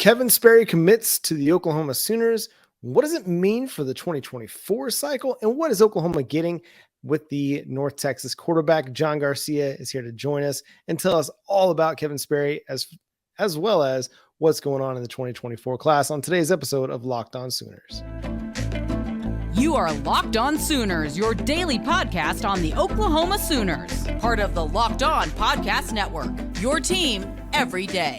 Kevin Sperry commits to the Oklahoma Sooners. What does it mean for the 2024 cycle? And what is Oklahoma getting with the North Texas quarterback? John Garcia is here to join us and tell us all about Kevin Sperry as well as what's going on in the 2024 class on today's episode of Locked On Sooners. You are Locked On Sooners, your daily podcast on the Oklahoma Sooners, part of the Locked On Podcast Network, your team every day.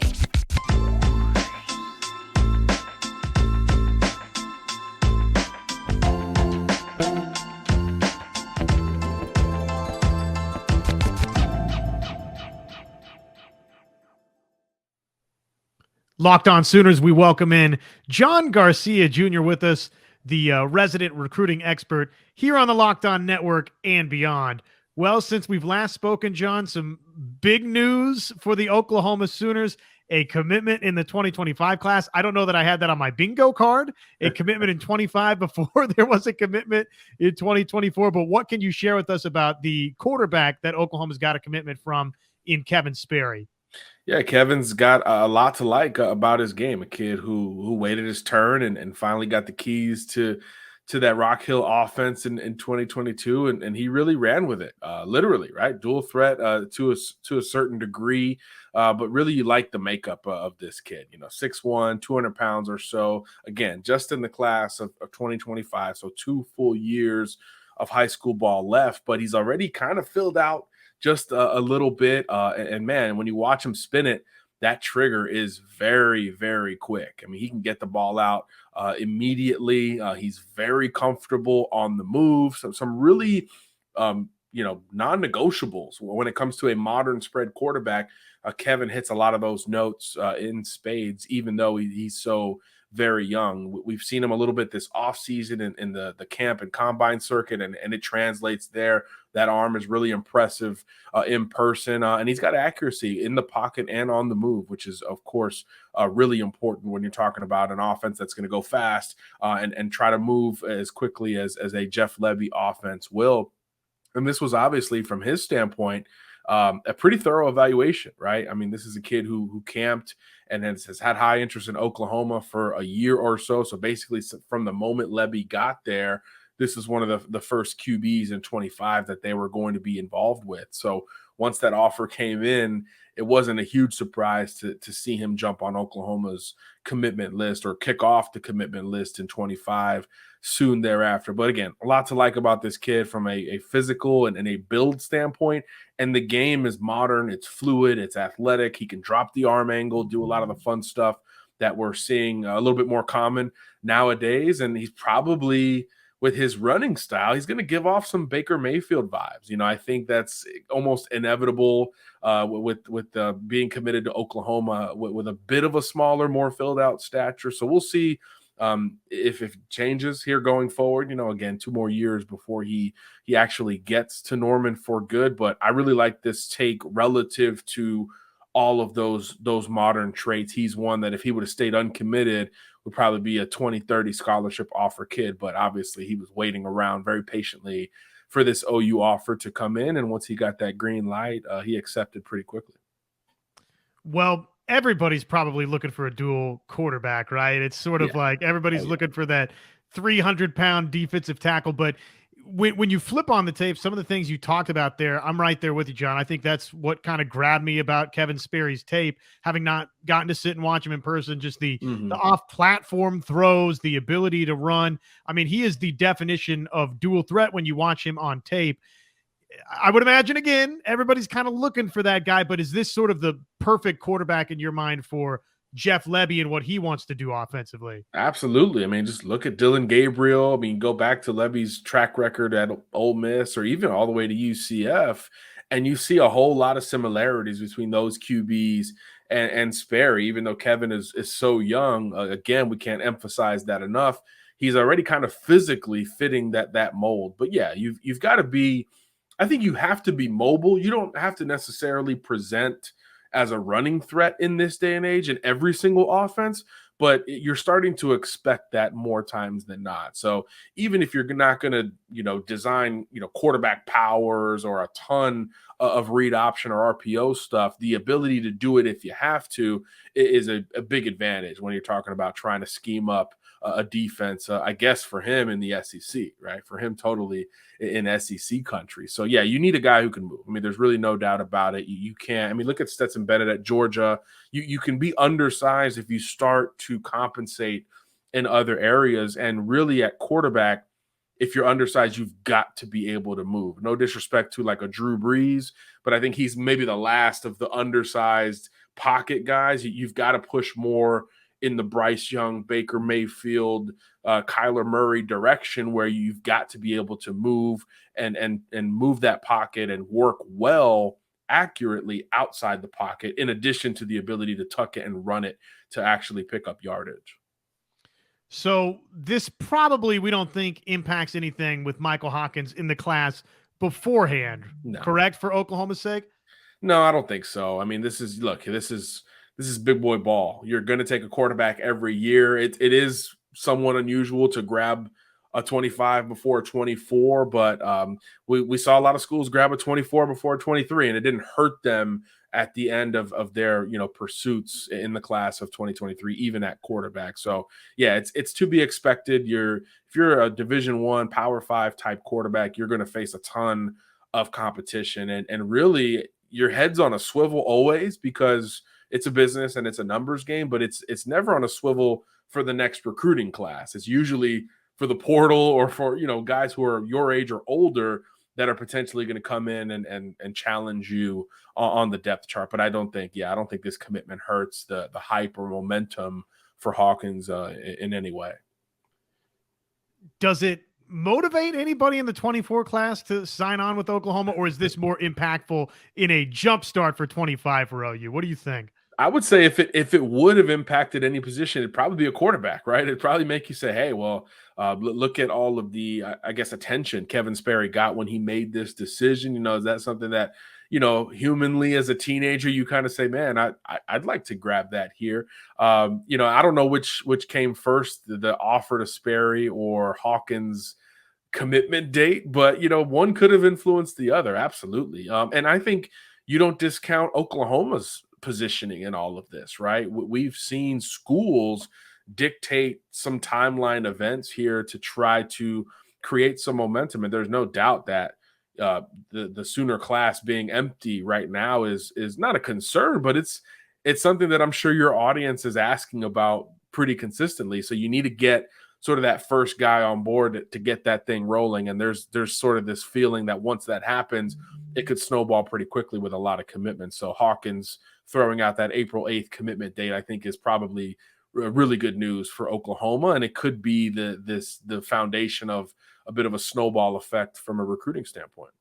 Locked On Sooners, we welcome in John Garcia Jr. with us, the resident recruiting expert here on the Locked On Network and beyond. Well, since we've last spoken, John, some big news for the Oklahoma Sooners, a commitment in the 2025 class. I don't know that I had that on my bingo card, a commitment in 25 before there was a commitment in 2024. But what can you share with us about the quarterback that Oklahoma's got a commitment from in Kevin Sperry? Yeah, Kevin's got a lot to like about his game. A kid who waited his turn and finally got the keys to that Rock Hill offense in 2022, and he really ran with it, literally, right? Dual threat to a certain degree, but really you like the makeup of this kid. 6'1", 200 pounds or so. Again, just in the class of 2025, so 2 full years of high school ball left, but he's already kind of filled out just a little bit. And man, when you watch him spin it, that trigger is very, very quick. I mean, he can get the ball out immediately. He's very comfortable on the move. So some really, non-negotiables when it comes to a modern spread quarterback. Kevin hits a lot of those notes in spades, even though he's so very young. We've seen him a little bit this offseason in the camp and combine circuit, and it translates there. That arm is really impressive in person, and he's got accuracy in the pocket and on the move, which is, of course, really important when you're talking about an offense that's going to go fast and try to move as quickly as a Jeff Lebby offense will. And this was obviously, from his standpoint, a pretty thorough evaluation, right? I mean, this is a kid who camped and has had high interest in Oklahoma for a year or so. So basically, from the moment Lebby got there, this is one of the first QBs in 25 that they were going to be involved with. So once that offer came in, it wasn't a huge surprise to see him jump on Oklahoma's commitment list or kick off the commitment list in 25 soon thereafter. But again, a lot to like about this kid from a physical and a build standpoint. And the game is modern, it's fluid, it's athletic. He can drop the arm angle, do a lot of the fun stuff that we're seeing a little bit more common nowadays. And he's probably, with his running style, he's going to give off some Baker Mayfield vibes. I think that's almost inevitable with being committed to Oklahoma with a bit of a smaller, more filled out stature. So we'll see if it changes here going forward. Again, 2 more years before he actually gets to Norman for good. But I really like this take relative to all of those modern traits. He's one that if he would have stayed uncommitted would probably be a 2030 scholarship offer kid. But obviously he was waiting around very patiently for this OU offer to come in. And once he got that green light, he accepted pretty quickly. Well, everybody's probably looking for a dual quarterback, right? It's sort of like everybody's looking for that 300-pound defensive tackle. But when you flip on the tape, some of the things you talked about there, I'm right there with you, John. I think that's what kind of grabbed me about Kevin Sperry's tape, having not gotten to sit and watch him in person, just the off-platform throws, the ability to run. I mean, he is the definition of dual threat when you watch him on tape. I would imagine, again, everybody's kind of looking for that guy, but is this sort of the perfect quarterback in your mind for Jeff Lebby and what he wants to do offensively? Absolutely. I mean, just look at Dylan Gabriel. I mean, go back to Lebby's track record at Ole Miss or even all the way to UCF, and you see a whole lot of similarities between those QBs and Sperry, even though Kevin is so young. Again, we can't emphasize that enough. He's already kind of physically fitting that mold. But yeah, you've got to be – I think you have to be mobile. You don't have to necessarily present as a running threat in this day and age in every single offense, but you're starting to expect that more times than not. So even if you're not going to, design, quarterback powers or a ton of read option or RPO stuff. The ability to do it if you have to is a big advantage when you're talking about trying to scheme up a defense, I guess, for him in the SEC, right? For him totally in SEC country. So, yeah, you need a guy who can move. I mean, there's really no doubt about it. You can't. I mean, look at Stetson Bennett at Georgia. You can be undersized if you start to compensate in other areas. And really at quarterback, if you're undersized, you've got to be able to move. No disrespect to like a Drew Brees, but I think he's maybe the last of the undersized pocket guys. You've got to push more in the Bryce Young, Baker Mayfield, Kyler Murray direction, where you've got to be able to move and move that pocket and work well accurately outside the pocket, in addition to the ability to tuck it and run it to actually pick up yardage. So this probably, we don't think, impacts anything with Michael Hawkins in the class beforehand, correct, for Oklahoma's sake? No, I don't think so. I mean, this is big boy ball. You're going to take a quarterback every year. It is somewhat unusual to grab a 25 before a 24, but we saw a lot of schools grab a 24 before a 23, and it didn't hurt them at the end of their pursuits in the class of 2023, even at quarterback. So yeah, it's to be expected. If you're a Division I, Power 5 type quarterback, you're going to face a ton of competition, and really your head's on a swivel always, because it's a business and it's a numbers game, but it's never on a swivel for the next recruiting class. It's usually for the portal or for guys who are your age or older that are potentially going to come in and challenge you on the depth chart. But I don't think this commitment hurts the hype or momentum for Hawkins in any way. Does it motivate anybody in the 24 class to sign on with Oklahoma, or is this more impactful in a jump start for 25 for OU? What do you think? I would say if it would have impacted any position, it'd probably be a quarterback, right? It'd probably make you say, hey, well, look at all of the, I guess, attention Kevin Sperry got when he made this decision. Is that something that, humanly as a teenager, you kind of say, man, I'd like to grab that here. I don't know which came first, the offer to Sperry or Hawkins' commitment date, but, one could have influenced the other. Absolutely. And I think you don't discount Oklahoma's positioning in all of this, right? We've seen schools dictate some timeline events here to try to create some momentum, and there's no doubt that the Sooner class being empty right now is not a concern, but it's something that I'm sure your audience is asking about pretty consistently. So you need to get sort of that first guy on board to get that thing rolling, and there's sort of this feeling that once that happens, it could snowball pretty quickly with a lot of commitments. So Hawkins throwing out that April 8th commitment date, I think, is probably really good news for Oklahoma, and it could be the foundation of a bit of a snowball effect from a recruiting standpoint.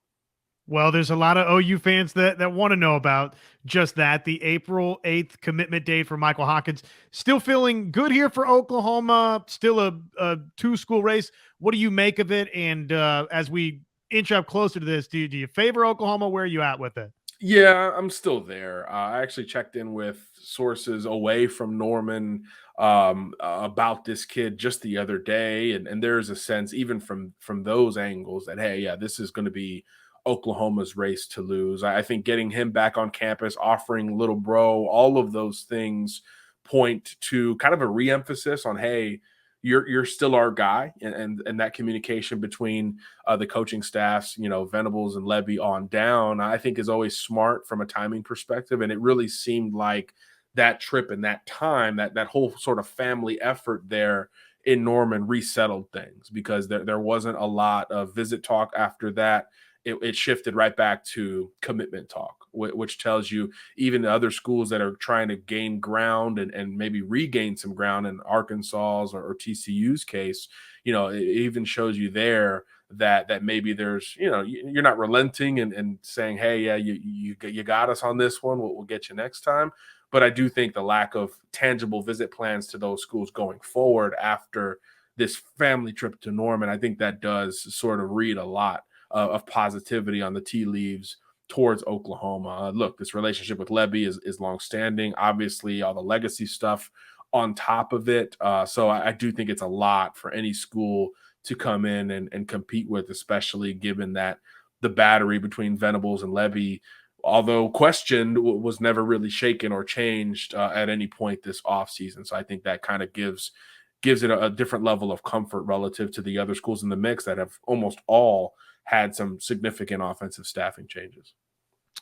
Well, there's a lot of OU fans that want to know about just that, the April 8th commitment date for Michael Hawkins. Still feeling good here for Oklahoma, still a two-school race. What do you make of it? And as we inch up closer to this, do you favor Oklahoma? Where are you at with it? Yeah, I'm still there. I actually checked in with sources away from Norman about this kid just the other day, and there's a sense even from those angles that, hey, yeah, this is going to be Oklahoma's race to lose. I think getting him back on campus, offering little bro, all of those things point to kind of a reemphasis on, hey, you're still our guy, and that communication between the coaching staffs, Venables and Levy on down, I think is always smart from a timing perspective. And it really seemed like that trip and that time, that whole sort of family effort there in Norman resettled things, because there wasn't a lot of visit talk after that. It shifted right back to commitment talk, which tells you even the other schools that are trying to gain ground and maybe regain some ground in Arkansas's or TCU's case, it even shows you there that maybe there's, you're not relenting and saying, hey, yeah, you got us on this one. We'll get you next time. But I do think the lack of tangible visit plans to those schools going forward after this family trip to Norman, I think that does sort of read a lot of positivity on the tea leaves towards Oklahoma. Look, this relationship with Levy is longstanding. Obviously, all the legacy stuff on top of it. So I do think it's a lot for any school to come in and compete with, especially given that the battery between Venables and Levy, although questioned, was never really shaken or changed at any point this offseason. So I think that kind of gives it a different level of comfort relative to the other schools in the mix that have almost all had some significant offensive staffing changes.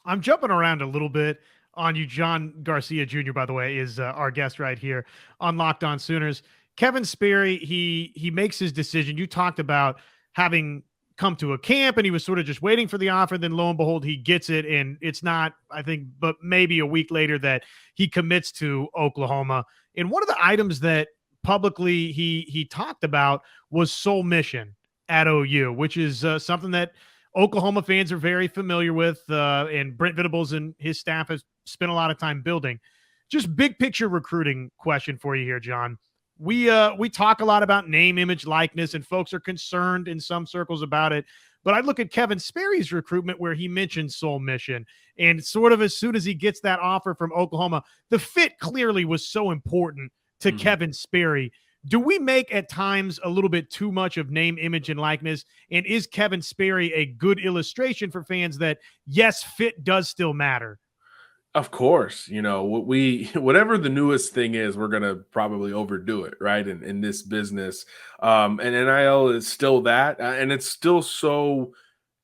I'm jumping around a little bit on you. John Garcia Jr., by the way, is our guest right here on Locked On Sooners. Kevin Sperry, he makes his decision. You talked about having come to a camp and he was sort of just waiting for the offer. Then lo and behold, he gets it. And it's not, I think, but maybe a week later that he commits to Oklahoma. And one of the items that publicly he talked about was sole mission at OU, which is something that Oklahoma fans are very familiar with, and Brent Venables and his staff has spent a lot of time building. Just big picture recruiting question for you here, John. We talk a lot about name, image, likeness, and folks are concerned in some circles about it. But I look at Kevin Sperry's recruitment where he mentioned sole mission, and sort of as soon as he gets that offer from Oklahoma, the fit clearly was so important to Kevin Sperry. Do we make at times a little bit too much of name, image, and likeness? And is Kevin Sperry a good illustration for fans that, yes, fit does still matter? Of course, whatever the newest thing is, we're going to probably overdo it, right? In this business. And NIL is still that. And it's still so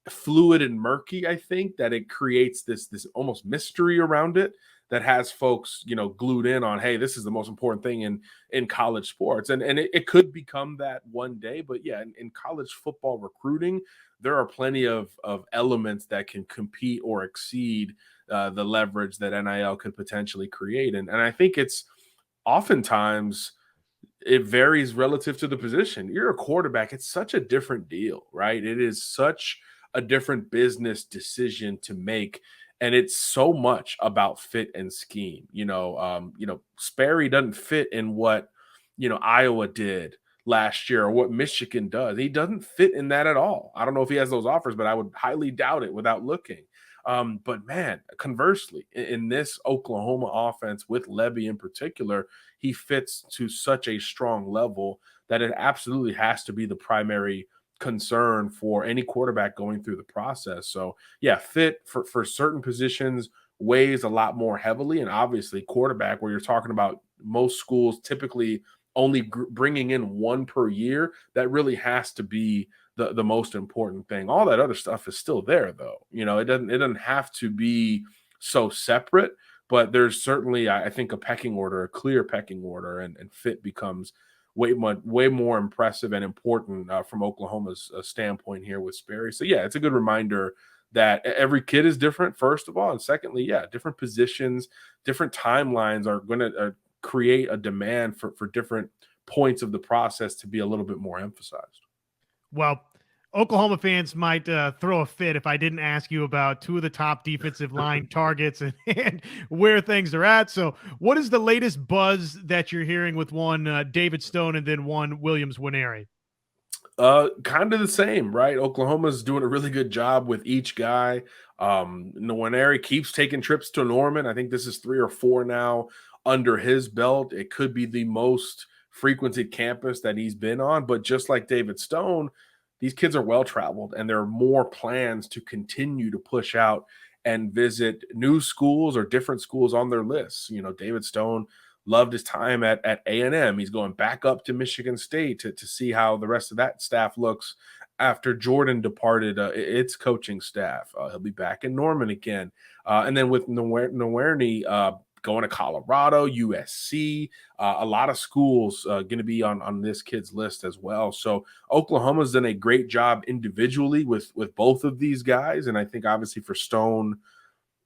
fluid and murky, I think, that it creates this almost mystery around it that has folks, glued in on, hey, this is the most important thing in college sports. And it could become that one day. But yeah, in college football recruiting, there are plenty of elements that can compete or exceed the leverage that NIL could potentially create. And I think it's oftentimes it varies relative to the position. You're a quarterback. It's such a different deal, right? It is such a different business decision to make. And it's so much about fit and scheme. Sperry doesn't fit in what, Iowa did last year or what Michigan does. He doesn't fit in that at all. I don't know if he has those offers, but I would highly doubt it without looking. But man, conversely, in this Oklahoma offense with Levy in particular, he fits to such a strong level that it absolutely has to be the primary concern for any quarterback going through the process. So yeah, fit for certain positions weighs a lot more heavily. And obviously quarterback, where you're talking about most schools typically only bringing in one per year, that really has to be the most important thing. All that other stuff is still there though. It doesn't have to be so separate, but there's certainly, I think, a pecking order, a clear pecking order, and fit becomes way more impressive and important from Oklahoma's standpoint here with Sperry. So yeah, it's a good reminder that every kid is different, first of all, and secondly, yeah, different positions, different timelines are going to create a demand for different points of the process to be a little bit more emphasized. Well, Oklahoma fans might throw a fit if I didn't ask you about two of the top defensive line targets and where things are at. So what is the latest buzz that you're hearing with one David Stone and then one Williams Nwaneri? Kind of the same, right? Oklahoma's doing a really good job with each guy. Nwaneri keeps taking trips to Norman. I think this is 3 or 4 now under his belt. It could be the most frequented campus that he's been on, but just like David Stone, these kids are well-traveled and there are more plans to continue to push out and visit new schools or different schools on their lists. David Stone loved his time at A&M. He's going back up to Michigan State to see how the rest of that staff looks after Jordan departed its coaching staff. He'll be back in Norman again. And then with Nwaneri going to Colorado, USC, a lot of schools going to be on this kid's list as well. So Oklahoma's done a great job individually with both of these guys. And I think obviously for Stone,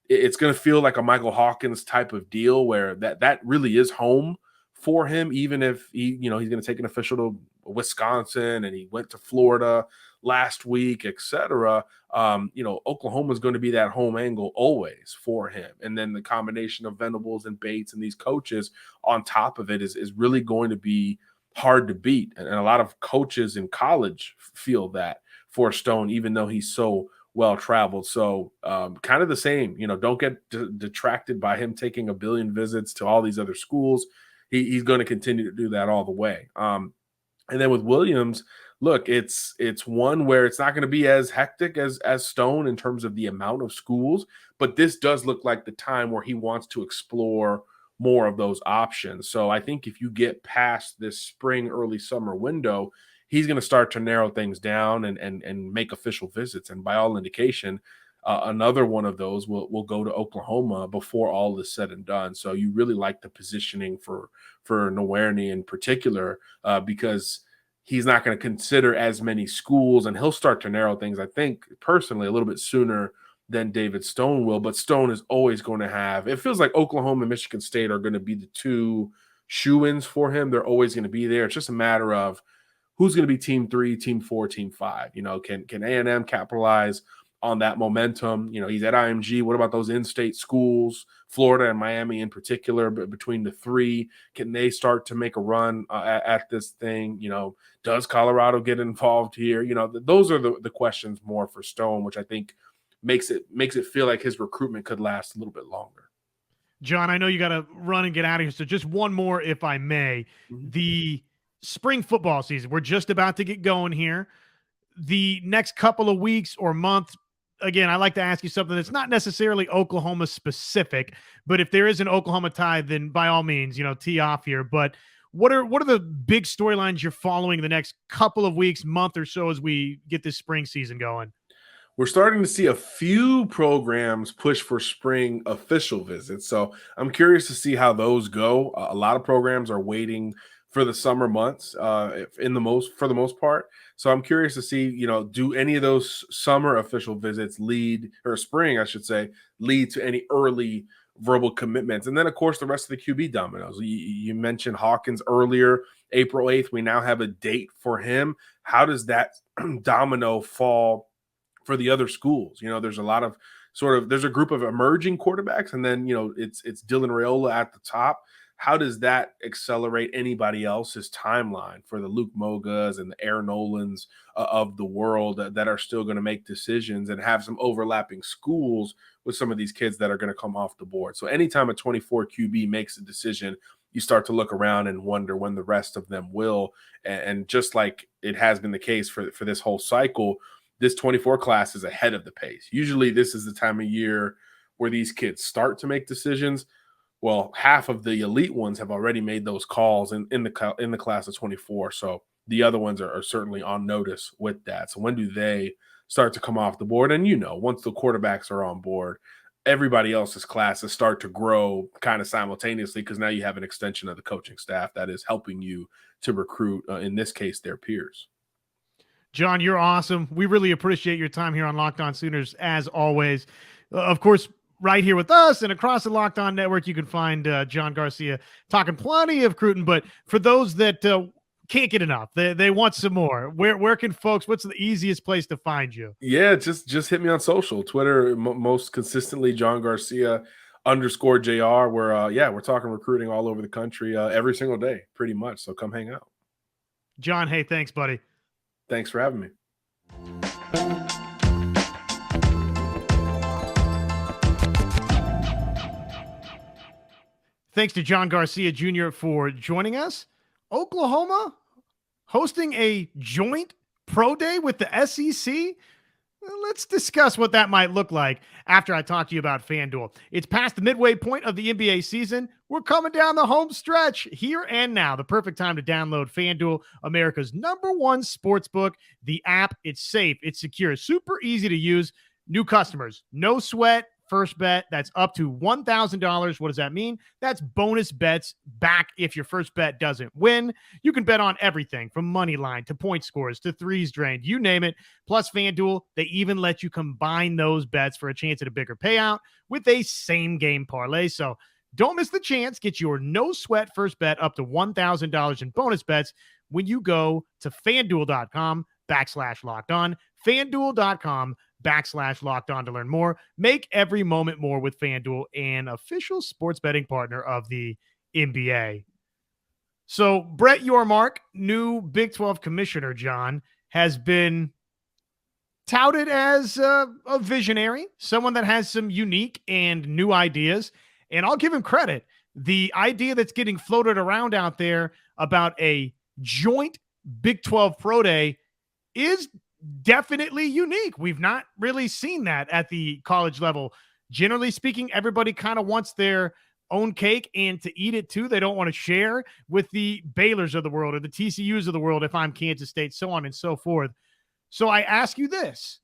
it's going to feel like a Michael Hawkins type of deal where that really is home for him, even if he's going to take an official to Wisconsin and he went to Florida last week, etc. Oklahoma is going to be that home angle always for him. And then the combination of Venables and Bates and these coaches on top of it is really going to be hard to beat. And a lot of coaches in college feel that for Stone, even though he's so well-traveled. So kind of the same, don't get detracted by him taking a billion visits to all these other schools. He's going to continue to do that all the way. And then with Williams, look, it's one where it's not going to be as hectic as Stone in terms of the amount of schools, but this does look like the time where he wants to explore more of those options. So I think if you get past this spring, early summer window, he's going to start to narrow things down and make official visits. And by all indication, another one of those will go to Oklahoma before all is said and done. So you really like the positioning for Nwaneri in particular, because he's not going to consider as many schools, and he'll start to narrow things, I think, personally, a little bit sooner than David Stone will. But Stone is always going to have – it feels like Oklahoma and Michigan State are going to be the two shoo-ins for him. They're always going to be there. It's just a matter of who's going to be team 3, team 4, team 5. You know, can A&M capitalize on that momentum? You know, he's at IMG. What about those in-state schools, Florida and Miami in particular? But between the three, can they start to make a run at this thing? You know, does Colorado get involved here? You know, those are the questions more for Stone, which I think makes it feel like his recruitment could last a little bit longer. John, I know you got to run and get out of here, so just one more, if I may. Mm-hmm. The spring football season, we're just about to get going here. The next couple of weeks or months, again, I like to ask you something that's not necessarily Oklahoma specific, but if there is an Oklahoma tie, then by all means, you know, tee off here. But what are the big storylines you're following the next couple of weeks, month or so as we get this spring season going? We're starting to see a few programs push for spring official visits. So I'm curious to see how those go. A lot of programs are waiting for the summer months for the most part. So I'm curious to see, you know, do any of those summer official visits lead, or spring, I should say, lead to any early verbal commitments? And then, of course, the rest of the QB dominoes. You mentioned Hawkins earlier, April 8th. We now have a date for him. How does that domino fall for the other schools? You know, there's a lot of there's a group of emerging quarterbacks, and then, you know, it's Dylan Raiola at the top. How does that accelerate anybody else's timeline for the Luke Mogas and the Aaron Nolans of the world that are still going to make decisions and have some overlapping schools with some of these kids that are going to come off the board? So anytime a 24 QB makes a decision, you start to look around and wonder when the rest of them will. And just like it has been the case for this whole cycle, this 24 class is ahead of the pace. Usually this is the time of year where these kids start to make decisions. Well, half of the elite ones have already made those calls in the class of 24. So the other ones are certainly on notice with that. So when do they start to come off the board? And, you know, once the quarterbacks are on board, everybody else's classes start to grow kind of simultaneously, because now you have an extension of the coaching staff that is helping you to recruit, in this case, their peers. John, you're awesome. We really appreciate your time here on Locked On Sooners, as always. Of course, right here with us and across the Locked On Network, you can find John Garcia talking plenty of recruiting. But for those that can't get enough, they want some more, where can folks, what's the easiest place to find you? Yeah, just hit me on social. Twitter, most consistently, John Garcia _JR. We're talking recruiting all over the country every single day, pretty much. So come hang out. John, hey, thanks, buddy. Thanks for having me. Thanks to John Garcia Jr. for joining us. Oklahoma hosting a joint pro day with the SEC. Let's discuss what that might look like after I talk to you about FanDuel. It's past the midway point of the NBA season. We're coming down the home stretch here and now. The perfect time to download FanDuel, America's #1 sportsbook. The app, it's safe, it's secure, super easy to use. New customers, no sweat. First bet, that's up to $1,000. What does that mean? That's bonus bets back if your first bet doesn't win. You can bet on everything from money line to point scores to threes drained, you name it. Plus, FanDuel, they even let you combine those bets for a chance at a bigger payout with a same game parlay. So don't miss the chance. Get your no sweat first bet up to $1,000 in bonus bets when you go to FanDuel.com/locked on. FanDuel.com/locked on to learn more. Make every moment more with FanDuel, an official sports betting partner of the NBA. So Brett Yormark, new Big 12 commissioner, John, has been touted as a visionary, someone that has some unique and new ideas. And I'll give him credit. The idea that's getting floated around out there about a joint Big 12 Pro Day is definitely unique. We've not really seen that at the college level. Generally speaking, everybody kind of wants their own cake and to eat it too. They don't want to share with the Baylors of the world or the TCUs of the world if I'm Kansas State, so on and so forth. So I ask you this.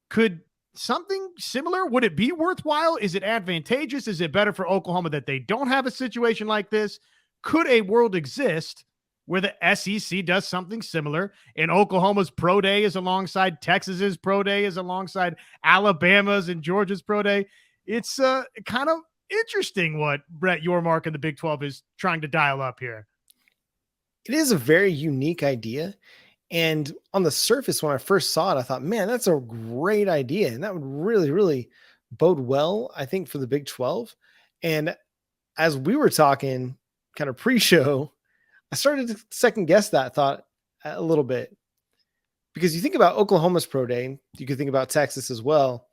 Could something similar, would it be worthwhile? Is it advantageous? Is it better for Oklahoma that they don't have a situation like this? Could a world exist where the SEC does something similar and Oklahoma's Pro Day is alongside Texas's Pro Day is alongside Alabama's and Georgia's Pro Day? It's kind of interesting what Brett Yormark and the Big 12 is trying to dial up here. It is a very unique idea. And on the surface, when I first saw it, I thought, man, that's a great idea. And that would really, really bode well, I think, for the Big 12. And as we were talking kind of pre-show, I started to second guess that thought a little bit. Because you think about Oklahoma's Pro Day, you could think about Texas as well.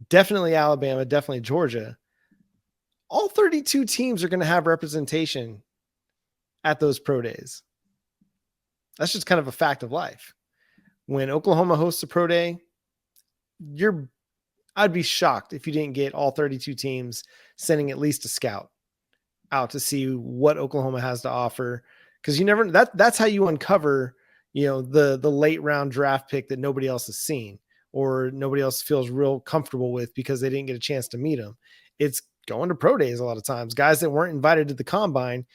Definitely Alabama, definitely Georgia. All 32 teams are going to have representation at those Pro Days. That's just kind of a fact of life. When Oklahoma hosts a Pro Day, I'd be shocked if you didn't get all 32 teams sending at least a scout out to see what Oklahoma has to offer. Because that's how you uncover, the late round draft pick that nobody else has seen or nobody else feels real comfortable with because they didn't get a chance to meet them. It's going to Pro Days a lot of times. Guys that weren't invited to the combine,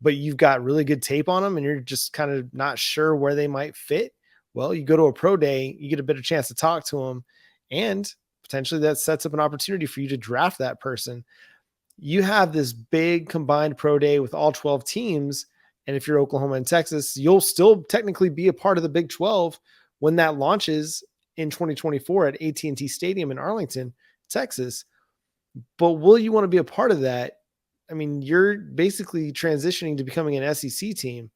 but you've got really good tape on them and you're just kind of not sure where they might fit. Well, you go to a Pro Day, you get a better chance to talk to them, and potentially that sets up an opportunity for you to draft that person. You have this big combined Pro Day with all 12 teams. And if you're Oklahoma and Texas, you'll still technically be a part of the Big 12 when that launches in 2024 at AT&T Stadium in Arlington, Texas. But will you want to be a part of that? I mean, you're basically transitioning to becoming an SEC team.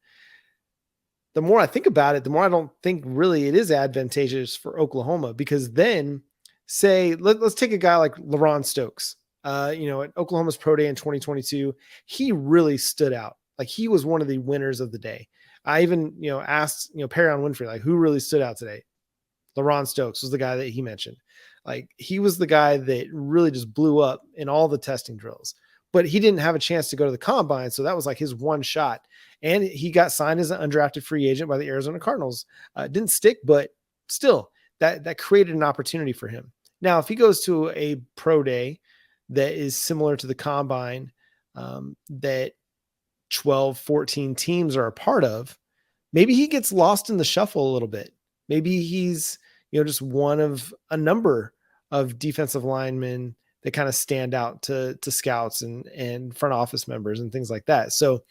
The more I think about it, the more I don't think really it is advantageous for Oklahoma, because then say, let's take a guy like LaRon Stokes. At Oklahoma's Pro Day in 2022, he really stood out. Like, he was one of the winners of the day. I even, asked, Perry on Winfrey, like, who really stood out today? LaRon Stokes was the guy that he mentioned. Like, he was the guy that really just blew up in all the testing drills. But he didn't have a chance to go to the combine, so that was like his one shot. And he got signed as an undrafted free agent by the Arizona Cardinals. Didn't stick, but still, that created an opportunity for him. Now, if he goes to a Pro Day that is similar to the combine that 12, 14 teams are a part of, maybe he gets lost in the shuffle a little bit. Maybe he's, just one of a number of defensive linemen that kind of stand out to scouts and front office members and things like that. So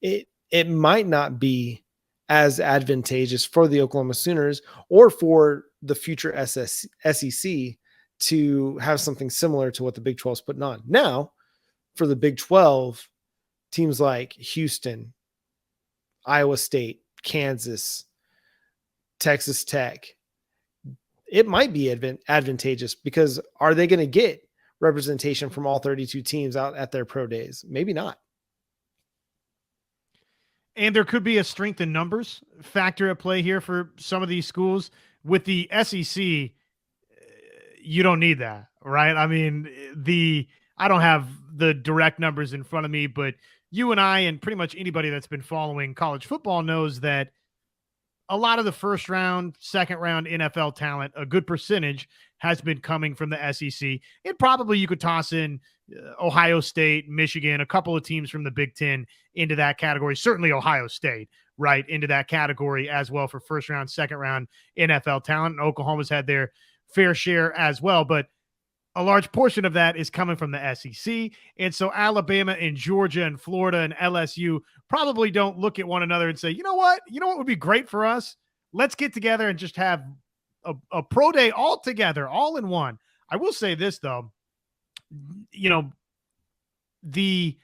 it might not be as advantageous for the Oklahoma Sooners or for the future SEC to have something similar to what the Big 12 is putting on. Now, for the Big 12, teams like Houston, Iowa State, Kansas, Texas Tech, it might be advantageous, because are they going to get representation from all 32 teams out at their Pro Days? Maybe not. And there could be a strength in numbers factor at play here for some of these schools. With the SEC, you don't need that, right? I mean, I don't have the direct numbers in front of me, but you and I and pretty much anybody that's been following college football knows that a lot of the first round, second round NFL talent, a good percentage, has been coming from the SEC. And probably you could toss in Ohio State, Michigan, a couple of teams from the Big Ten into that category. Certainly Ohio State, right, into that category as well for first round, second round NFL talent. And Oklahoma's had their fair share as well. But a large portion of that is coming from the SEC. And so Alabama and Georgia and Florida and LSU probably don't look at one another and say, you know what would be great for us? Let's get together and just have a Pro Day all together, all in one. I will say this, though, the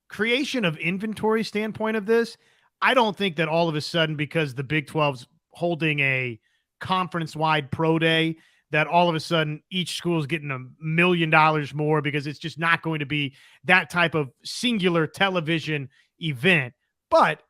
creation of inventory standpoint of this, I don't think that all of a sudden, because the Big 12's holding a conference-wide Pro Day, that all of a sudden each school is getting $1 million more, because it's just not going to be that type of singular television event. But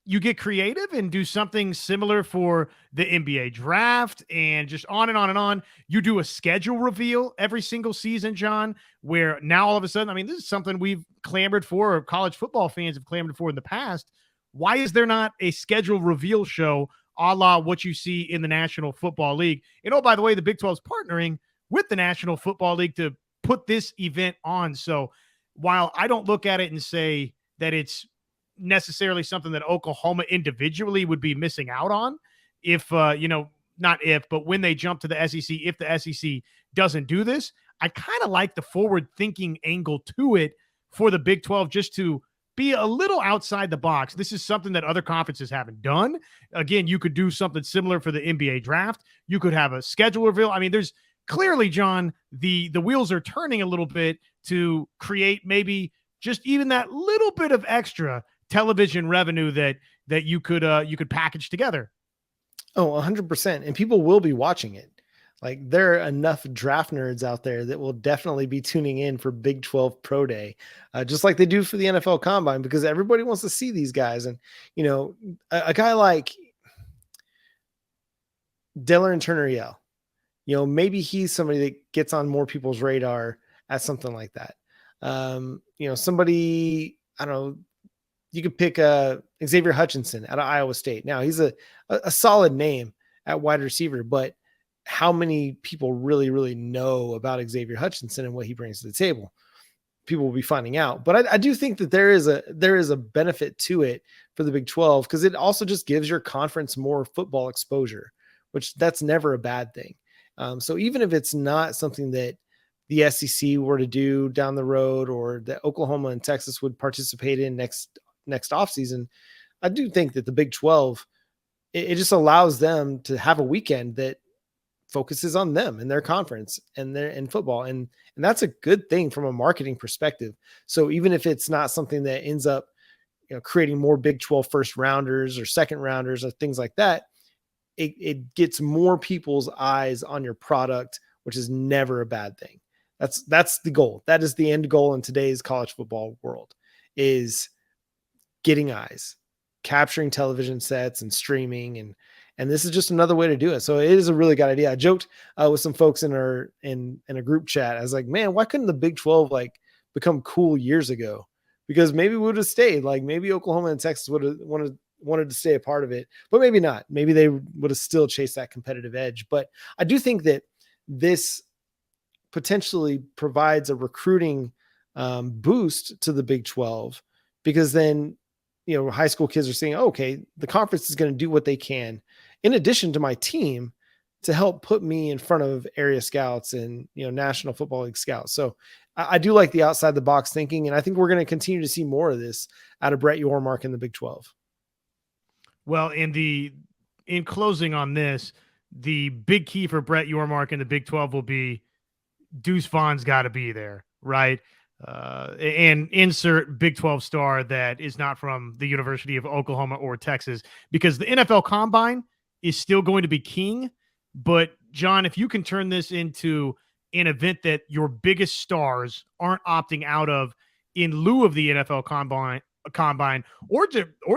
you get creative and do something similar for the NBA draft and just on and on and on. You do a schedule reveal every single season, John, where now all of a sudden, I mean, this is something we've clamored for, or college football fans have clamored for in the past. Why is there not a schedule reveal show a la what you see in the National Football League? And oh, by the way, the Big 12 is partnering with the National Football League to put this event on. So while I don't look at it and say that it's necessarily something that Oklahoma individually would be missing out on, if, not if, but when they jump to the SEC, if the SEC doesn't do this, I kind of like the forward thinking angle to it for the Big 12, just to be a little outside the box. This is something that other conferences haven't done. Again, you could do something similar for the NBA draft. You could have a schedule reveal. I mean, there's clearly, John, the wheels are turning a little bit to create maybe just even that little bit of extra television revenue that you could package together. Oh, 100%. And people will be watching it. Like, there are enough draft nerds out there that will definitely be tuning in for Big 12 Pro Day, just like they do for the NFL Combine, because everybody wants to see these guys. And, a guy like Dillon Turner-Yell, maybe he's somebody that gets on more people's radar at something like that. Somebody, I don't know, you could pick Xavier Hutchinson out of Iowa State. Now, he's a solid name at wide receiver, but how many people really, really know about Xavier Hutchinson and what he brings to the table? People will be finding out. But I do think that there is a benefit to it for the Big 12, because it also just gives your conference more football exposure, which that's never a bad thing. So even if it's not something that the SEC were to do down the road, or that Oklahoma and Texas would participate in next offseason, I do think that the Big 12, it just allows them to have a weekend that focuses on them and their conference and their in football. And that's a good thing from a marketing perspective. So even if it's not something that ends up, creating more Big 12 first rounders or second rounders or things like that, it gets more people's eyes on your product, which is never a bad thing. That's the goal. That is the end goal in today's college football world, is getting eyes, capturing television sets and streaming. And this is just another way to do it. So it is a really good idea. I joked with some folks in a group chat. I was like, man, why couldn't the Big 12 become cool years ago? Because maybe we would have stayed. Like, maybe Oklahoma and Texas would have wanted to stay a part of it, but maybe not. Maybe they would have still chased that competitive edge. But I do think that this potentially provides a recruiting boost to the Big 12, because then, high school kids are saying, okay, the conference is going to do what they can, in addition to my team, to help put me in front of area scouts and, National Football League scouts. So I do like the outside the box thinking. And I think we're going to continue to see more of this out of Brett Yormark in the Big 12. Well, in closing on this, the big key for Brett Yormark in the Big 12 will be Deuce Vaughn's got to be there, right? And insert Big 12 star that is not from the University of Oklahoma or Texas, because the NFL Combine is still going to be king. But John, if you can turn this into an event that your biggest stars aren't opting out of in lieu of the NFL Combine, or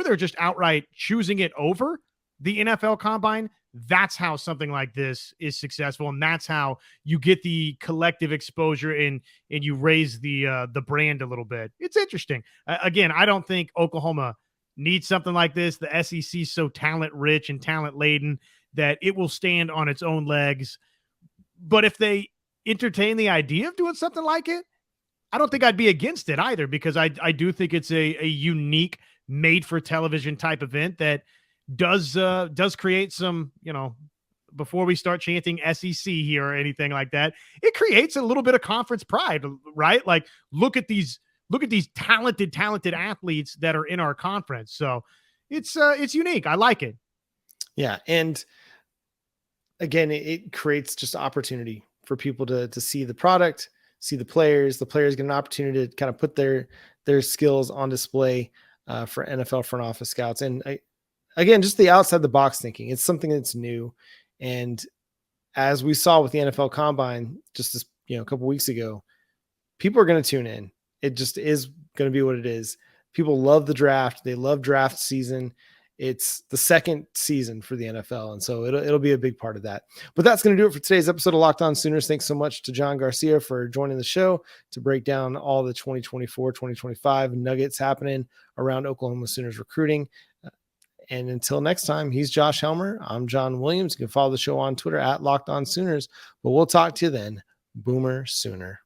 they're just outright choosing it over the NFL Combine, that's how something like this is successful. And that's how you get the collective exposure and you raise the brand a little bit. It's interesting. Again, I don't think Oklahoma needs something like this. The SEC is so talent rich and talent laden that it will stand on its own legs. But if they entertain the idea of doing something like it, I don't think I'd be against it either, because I do think it's a unique made for television type event that does create some, before we start chanting SEC here or anything like that, it creates a little bit of conference pride, right? Like, look at these talented athletes that are in our conference. So it's unique. I like it. Yeah. And again, it creates just opportunity for people to see the product, see the players get an opportunity to kind of put their skills on display for NFL front office scouts. And again, just the outside the box thinking. It's something that's new. And as we saw with the NFL Combine just this, a couple weeks ago, people are going to tune in. It just is going to be what it is. People love the draft. They love draft season. it's the second season for the NFL. And so it'll be a big part of that. But that's going to do it for today's episode of Locked On Sooners. Thanks so much to John Garcia for joining the show to break down all the 2024, 2025 nuggets happening around Oklahoma Sooners recruiting. And until next time, he's Josh Helmer. I'm John Williams. You can follow the show on Twitter at Locked On Sooners. But we'll talk to you then. Boomer Sooner.